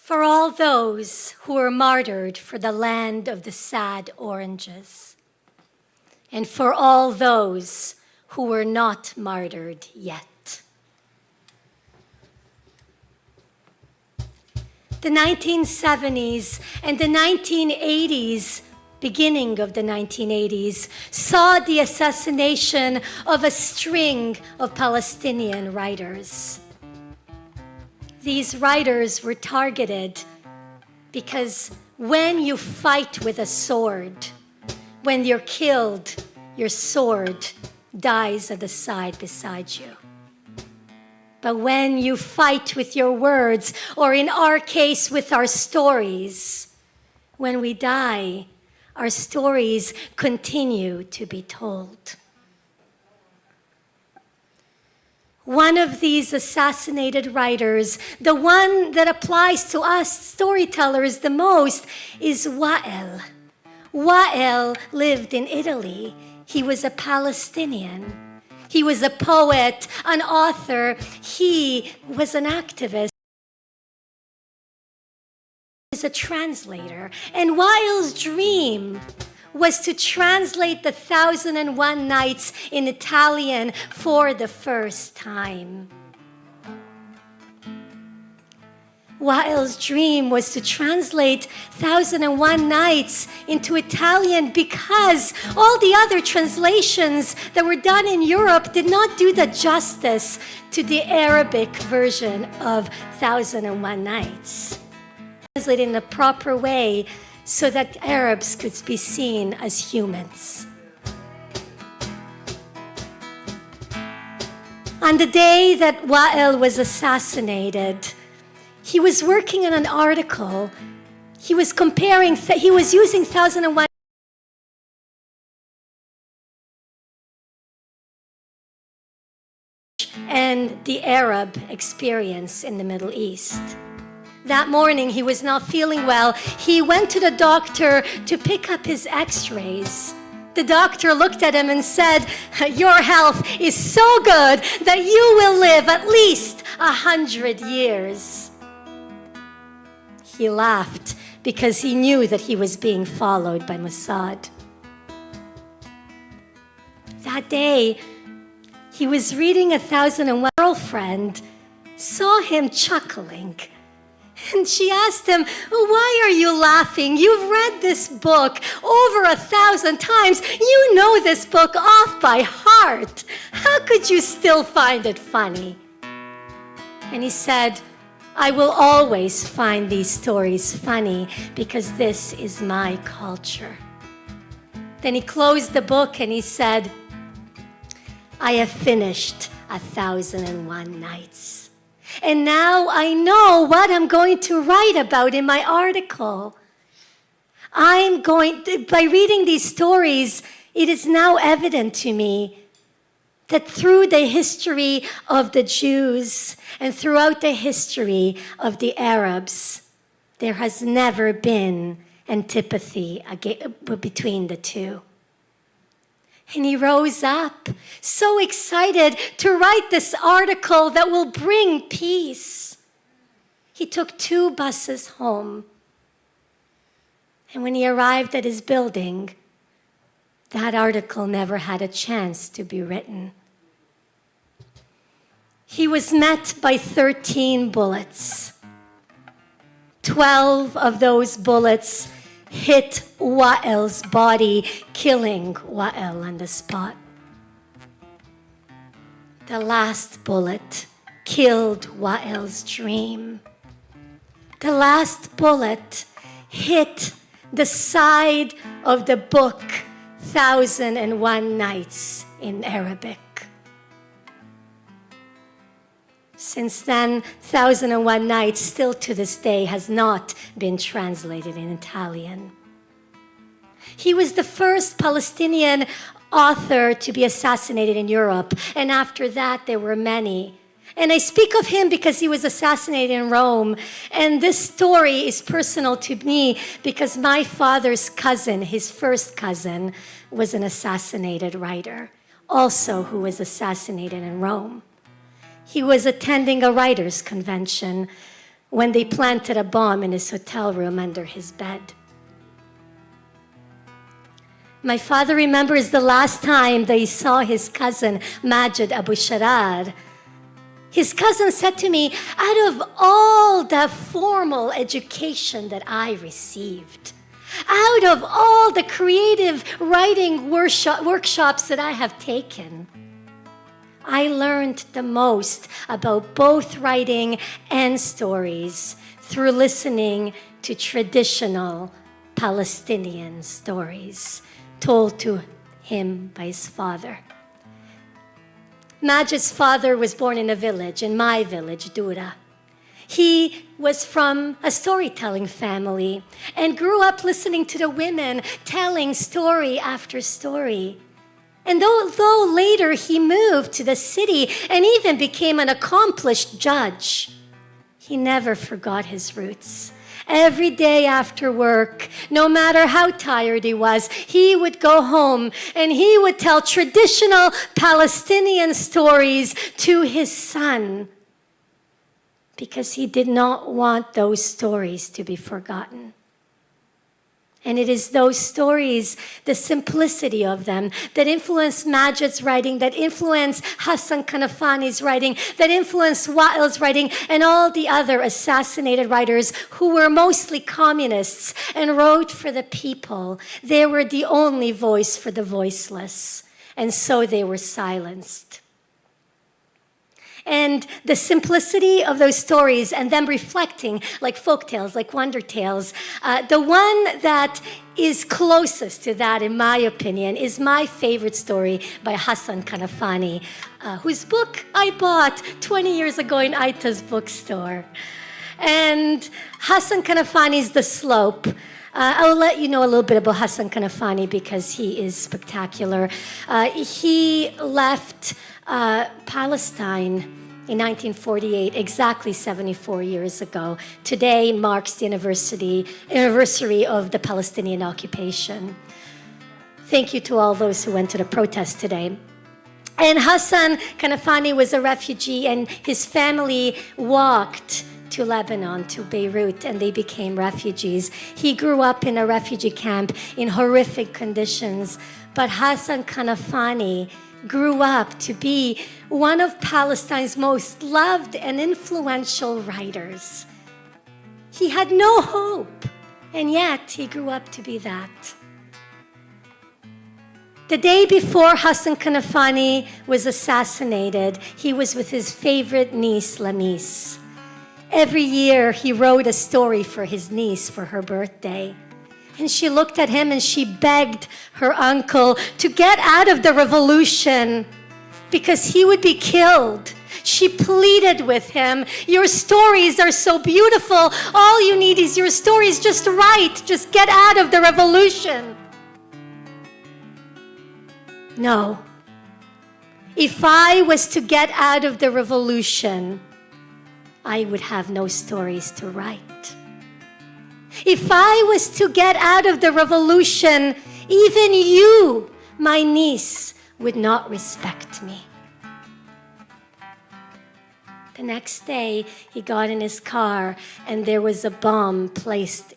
For all those who were martyred for the land of the sad oranges, and for all those who were not martyred yet. The 1970s and the 1980s, beginning of the 1980s, saw the assassination of a string of Palestinian writers. These writers were targeted because when you fight with a sword, when you're killed, your sword dies at the side beside you. But when you fight with your words, or in our case with our stories, when we die, our stories continue to be told. One of these assassinated writers, the one that applies to us storytellers the most, is Wael. Wael lived in Italy. He was a Palestinian. He was a poet, an author. He was an activist. He was a translator. And Wael's dream was to translate the 1001 Nights in Italian for the first time. Wael's dream was to translate 1001 Nights into Italian because all the other translations that were done in Europe did not do the justice to the Arabic version of 1001 Nights. Translated in a proper way so that Arabs could be seen as humans. On the day that Wael was assassinated, he was working on an article. He was comparing, he was using 1001 and the Arab experience in the Middle East. That morning, he was not feeling well. He went to the doctor to pick up his x-rays. The doctor looked at him and said, "Your health is so good that you will live at least 100 years. He laughed because he knew that he was being followed by Mossad. That day, he was reading 1001. Girlfriend saw him chuckling. And she asked him, "Why are you laughing? You've read this book over 1,000 times. You know this book off by heart. How could you still find it funny?" And he said, "I will always find these stories funny because this is my culture." Then he closed the book and he said, "I have finished 1001 Nights. And now I know what I'm going to write about in my article. By reading these stories, it is now evident to me that through the history of the Jews and throughout the history of the Arabs, there has never been antipathy between the two." And he rose up, so excited to write this article that will bring peace. He took 2 buses home. And when he arrived at his building, that article never had a chance to be written. He was met by 13 bullets. 12 of those bullets hit Wael's body, killing Wael on the spot. The last bullet killed Wael's dream. The last bullet hit the side of the book 1001 Nights in Arabic. Since then, 1001 Nights, still to this day, has not been translated in Italian. He was the first Palestinian author to be assassinated in Europe, and after that, there were many. And I speak of him because he was assassinated in Rome, and this story is personal to me because my father's cousin, his first cousin, was an assassinated writer, also who was assassinated in Rome. He was attending a writers' convention when they planted a bomb in his hotel room under his bed. My father remembers the last time that he saw his cousin, Majid Abusarar. His cousin said to me, out of all the formal education that I received, out of all the creative writing workshops that I have taken, I learned the most about both writing and stories through listening to traditional Palestinian stories told to him by his father. Majid's father was born in a village, in my village, Dura. He was from a storytelling family and grew up listening to the women telling story after story. And though later he moved to the city and even became an accomplished judge, he never forgot his roots. Every day after work, no matter how tired he was, he would go home and he would tell traditional Palestinian stories to his son because he did not want those stories to be forgotten. And it is those stories, the simplicity of them, that influenced Majid's writing, that influenced Ghassan Kanafani's writing, that influenced Wail's writing, and all the other assassinated writers who were mostly communists and wrote for the people. They were the only voice for the voiceless, and so they were silenced. And the simplicity of those stories and them reflecting like folktales, like wonder tales, the one that is closest to that, in my opinion, is my favorite story by Ghassan Kanafani, whose book I bought 20 years ago in Aita's bookstore. And Ghassan Kanafani's The Slope. I'll let you know a little bit about Ghassan Kanafani because he is spectacular. He left Palestine in 1948, exactly 74 years ago. Today marks the anniversary of the Palestinian occupation. Thank you to all those who went to the protest today. And Ghassan Kanafani was a refugee, and his family walked to Lebanon, to Beirut, and they became refugees. He grew up in a refugee camp in horrific conditions, but Ghassan Kanafani grew up to be one of Palestine's most loved and influential writers. He had no hope, and yet he grew up to be that. The day before Ghassan Kanafani was assassinated, he was with his favorite niece, Lamis. Every year, he wrote a story for his niece for her birthday. And she looked at him and she begged her uncle to get out of the revolution because he would be killed. She pleaded with him, your stories are so beautiful. All you need is your stories. Just write. Just get out of the revolution. No. If I was to get out of the revolution, I would have no stories to write. If I was to get out of the revolution, even you, my niece, would not respect me. The next day, he got in his car, and there was a bomb placed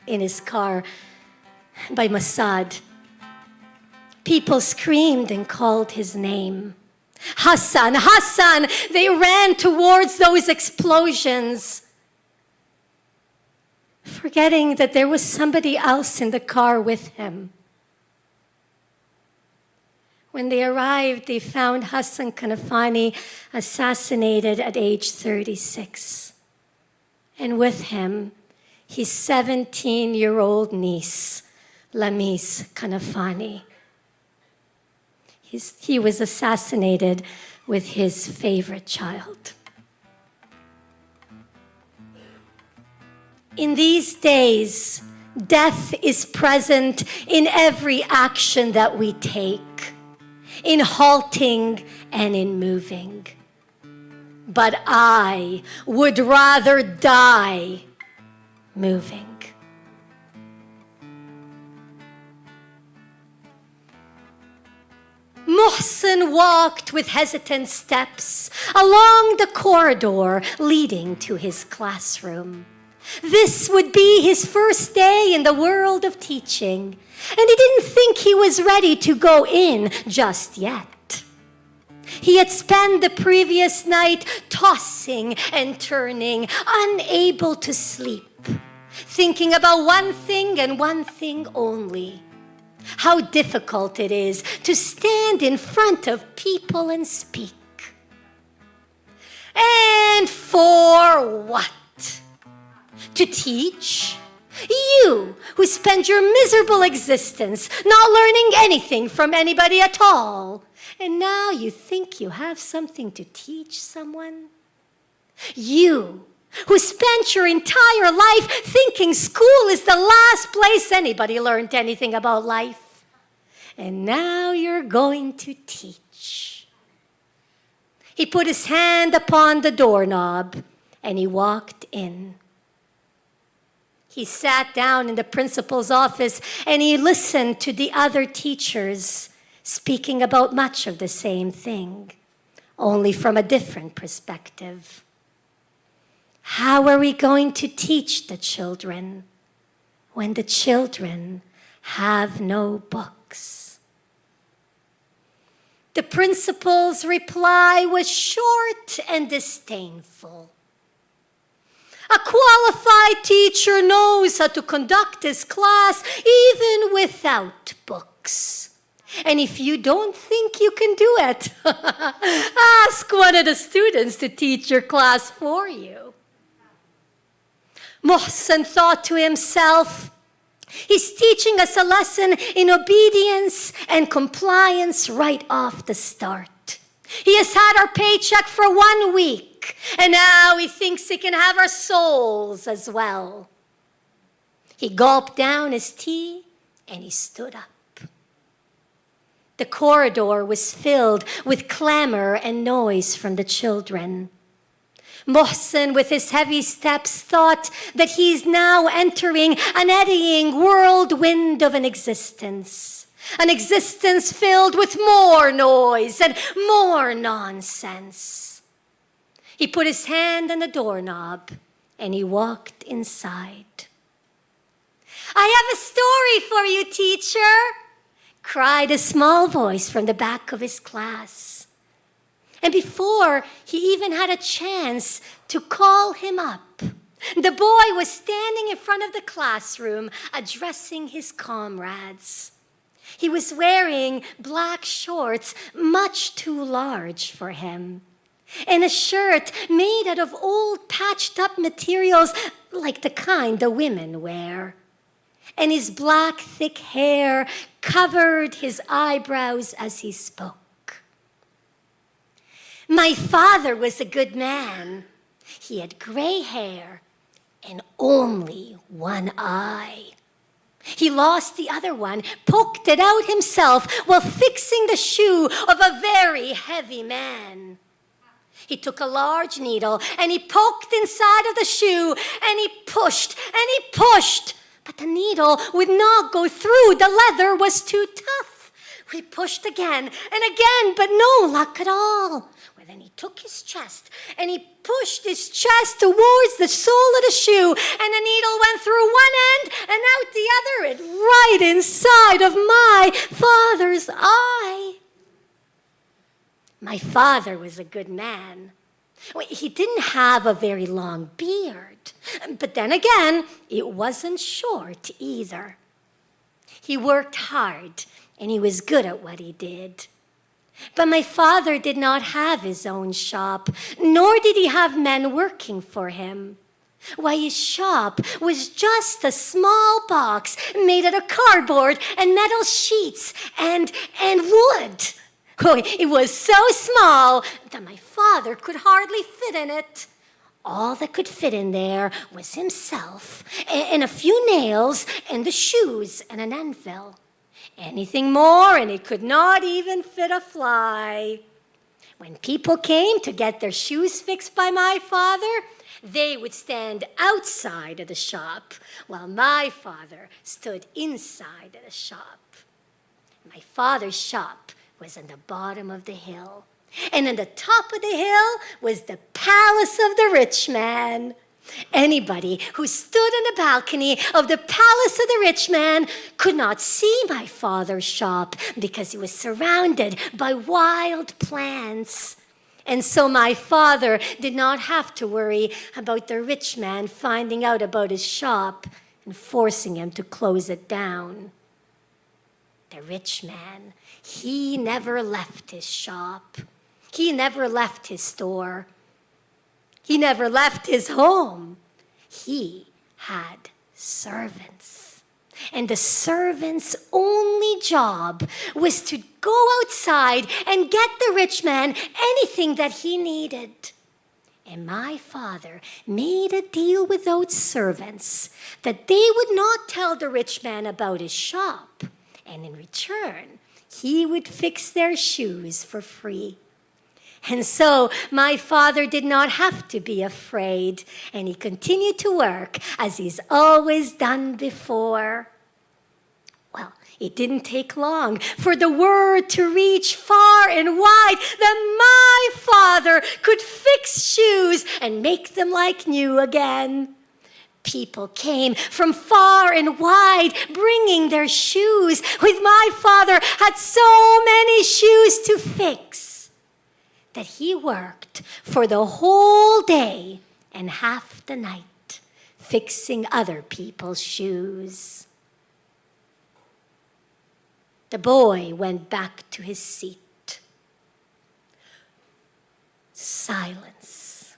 in his car by Mossad. People screamed and called his name. Ghassan, Ghassan! They ran towards those explosions, forgetting that there was somebody else in the car with him. When they arrived, they found Ghassan Kanafani assassinated at age 36. And with him, his 17-year-old niece, Lamis Kanafani. He was assassinated with his favorite child. In these days, death is present in every action that we take, in halting and in moving. But I would rather die moving. Mohsen walked with hesitant steps along the corridor leading to his classroom. This would be his first day in the world of teaching, and he didn't think he was ready to go in just yet. He had spent the previous night tossing and turning, unable to sleep, thinking about one thing and one thing only: how difficult it is to stand in front of people and speak. And for what? To teach? You, who spend your miserable existence not learning anything from anybody at all, and now you think you have something to teach someone? You, who spent your entire life thinking school is the last place anybody learned anything about life, and now you're going to teach. He put his hand upon the doorknob and he walked in. He sat down in the principal's office and he listened to the other teachers speaking about much of the same thing, only from a different perspective. How are we going to teach the children when the children have no books? The principal's reply was short and disdainful. A qualified teacher knows how to conduct his class even without books. And if you don't think you can do it, ask one of the students to teach your class for you. Mohsen thought to himself, he's teaching us a lesson in obedience and compliance right off the start. He has had our paycheck for 1 week. And now he thinks he can have our souls as well. He gulped down his tea and he stood up. The corridor was filled with clamor and noise from the children. Mohsen, with his heavy steps, thought that he's now entering an eddying whirlwind of an existence filled with more noise and more nonsense. He put his hand on the doorknob and he walked inside. "I have a story for you, teacher," cried a small voice from the back of his class. And before he even had a chance to call him up, the boy was standing in front of the classroom addressing his comrades. He was wearing black shorts much too large for him, and a shirt made out of old patched-up materials like the kind the women wear. And his black, thick hair covered his eyebrows as he spoke. "My father was a good man. He had gray hair and only one eye. He lost the other one, poked it out himself while fixing the shoe of a very heavy man. He took a large needle and he poked inside of the shoe and he pushed, but the needle would not go through. The leather was too tough. He pushed again and again, but no luck at all. Well, then he took his chest and he pushed his chest towards the sole of the shoe, and the needle went through one end and out the other, and right inside of my father's eye. My father was a good man. He didn't have a very long beard, but then again, it wasn't short either. He worked hard, and he was good at what he did. But my father did not have his own shop, nor did he have men working for him. Why, his shop was just a small box made out of cardboard and metal sheets and wood. Oh, it was so small that my father could hardly fit in it. All that could fit in there was himself and a few nails and the shoes and an anvil. Anything more, and it could not even fit a fly. When people came to get their shoes fixed by my father, they would stand outside of the shop while my father stood inside of the shop. My father's shop was on the bottom of the hill. And on the top of the hill was the palace of the rich man. Anybody who stood on the balcony of the palace of the rich man could not see my father's shop because he was surrounded by wild plants. And so my father did not have to worry about the rich man finding out about his shop and forcing him to close it down. The rich man, he never left his shop. He never left his store. He never left his home. He had servants. And the servants' only job was to go outside and get the rich man anything that he needed. And my father made a deal with those servants that they would not tell the rich man about his shop. And in return, he would fix their shoes for free. And so my father did not have to be afraid, and he continued to work as he's always done before. Well, it didn't take long for the word to reach far and wide that my father could fix shoes and make them like new again. People came from far and wide bringing their shoes, with my father had so many shoes to fix that he worked for the whole day and half the night fixing other people's shoes. The boy went back to his seat. Silence.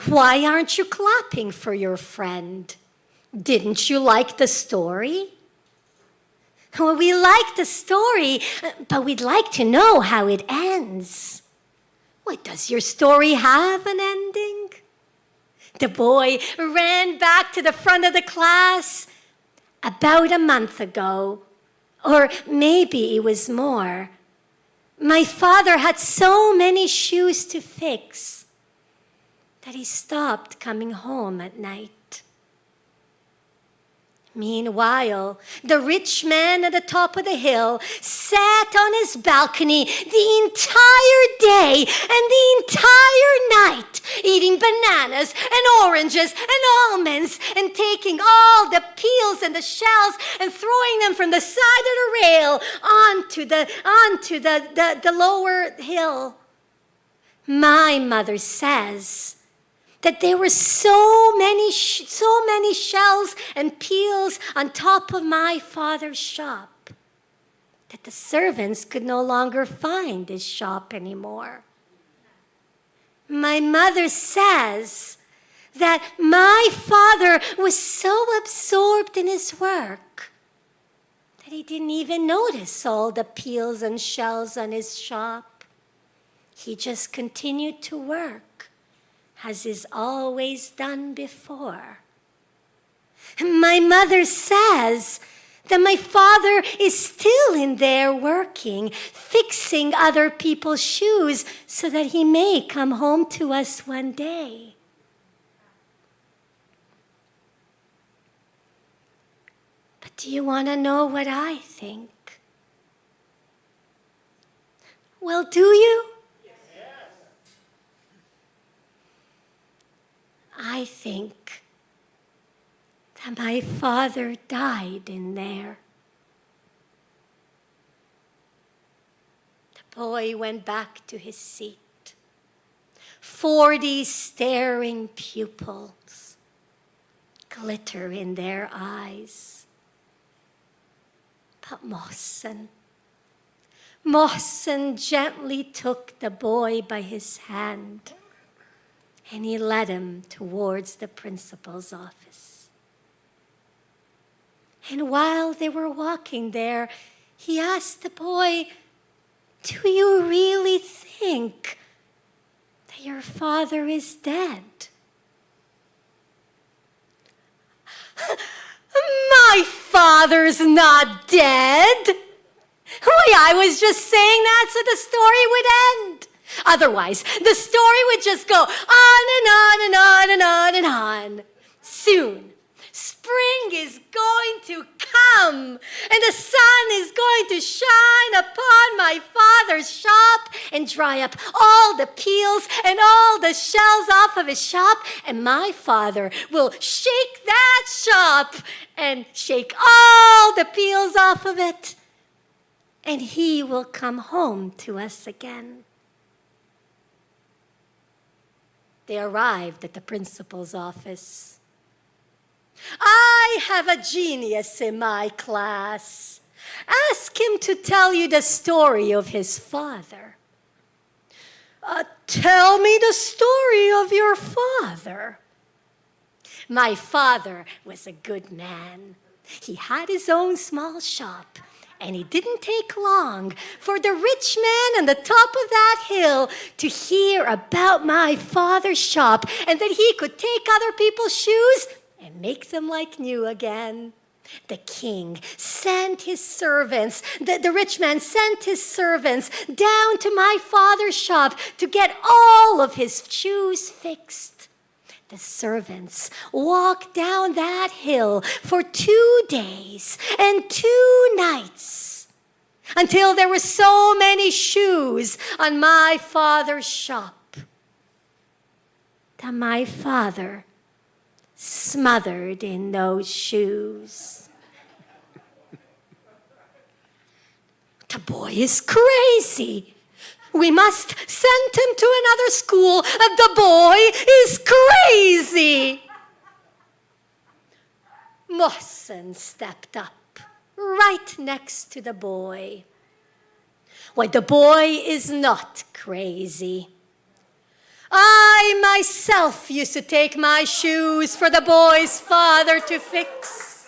Why aren't you clapping for your friend? Didn't you like the story? Well, we like the story, but we'd like to know how it ends. What, does your story have an ending? The boy ran back to the front of the class. About a month ago, or maybe it was more, my father had so many shoes to fix that he stopped coming home at night. Meanwhile, the rich man at the top of the hill sat on his balcony the entire day and the entire night, eating bananas and oranges and almonds and taking all the peels and the shells and throwing them from the side of the rail onto the lower hill. My mother says that there were so many shells and peels on top of my father's shop that the servants could no longer find his shop anymore. My mother says that my father was so absorbed in his work that he didn't even notice all the peels and shells on his shop. He just continued to work as is always done before. My mother says that my father is still in there working, fixing other people's shoes so that he may come home to us one day. But do you want to know what I think? Well, do you? I think that my father died in there. The boy went back to his seat. 40 staring pupils, glitter in their eyes. But Mohsen gently took the boy by his hand, and he led him towards the principal's office. And while they were walking there, he asked the boy, "Do you really think that your father is dead?" "My father's not dead. Why, I was just saying that so the story would end. Otherwise, the story would just go on and on and on and on and on. Soon, spring is going to come. come, and the sun is going to shine upon my father's shop and dry up all the peels and all the shells off of his shop, and my father will shake that shop and shake all the peels off of it, and he will come home to us again. They arrived at the principal's office. I have a genius in my class. Ask him to tell you the story of his father. Tell me the story of your father. My father was a good man. He had his own small shop, and it didn't take long for the rich man on the top of that hill to hear about my father's shop, and that he could take other people's shoes and make them like new again. The king sent his servants, the rich man sent his servants down to my father's shop to get all of his shoes fixed. The servants walked down that hill for 2 days and 2 nights until there were so many shoes on my father's shop that my father smothered in those shoes. The boy is crazy. We must send him to another school. The boy is crazy. Mohsen stepped up right next to the boy. Why, the boy is not crazy. I myself used to take my shoes for the boy's father to fix.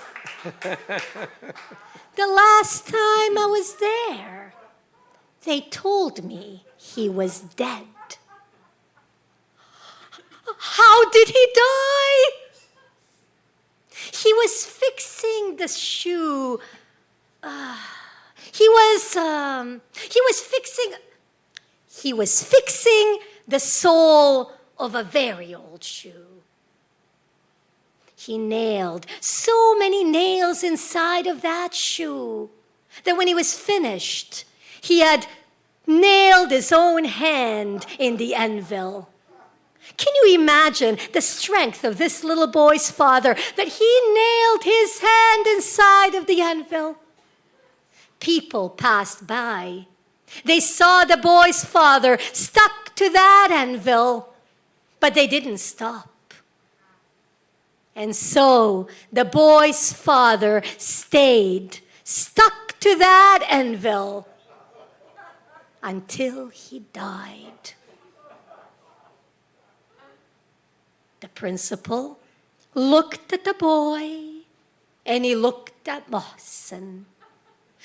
The last time I was there, they told me he was dead. How did he die? He was fixing the shoe. He was fixing the sole of a very old shoe. He nailed so many nails inside of that shoe that when he was finished, he had nailed his own hand in the anvil. Can you imagine the strength of this little boy's father, that he nailed his hand inside of the anvil? People passed by. They saw the boy's father stuck to that anvil, but they didn't stop. And so the boy's father stayed stuck to that anvil until he died. The principal looked at the boy, and he looked at Mohsen,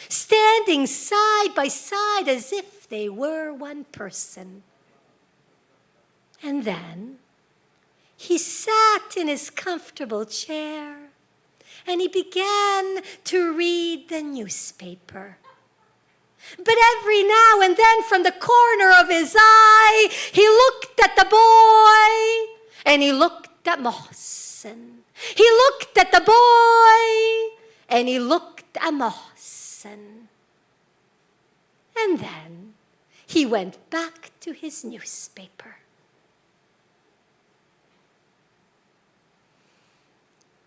standing side by side as if they were one person. And then he sat in his comfortable chair, and he began to read the newspaper. But every now and then, from the corner of his eye, he looked at the boy, and he looked at Mohsen. He looked at the boy, and he looked at Mohsen. And then he went back to his newspaper.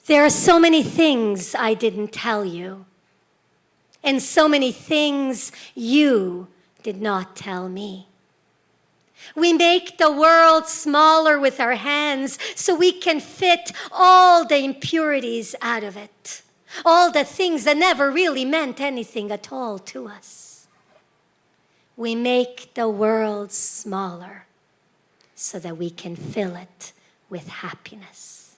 There are so many things I didn't tell you, and so many things you did not tell me. We make the world smaller with our hands so we can fit all the impurities out of it, all the things that never really meant anything at all to us. We make the world smaller so that we can fill it with happiness.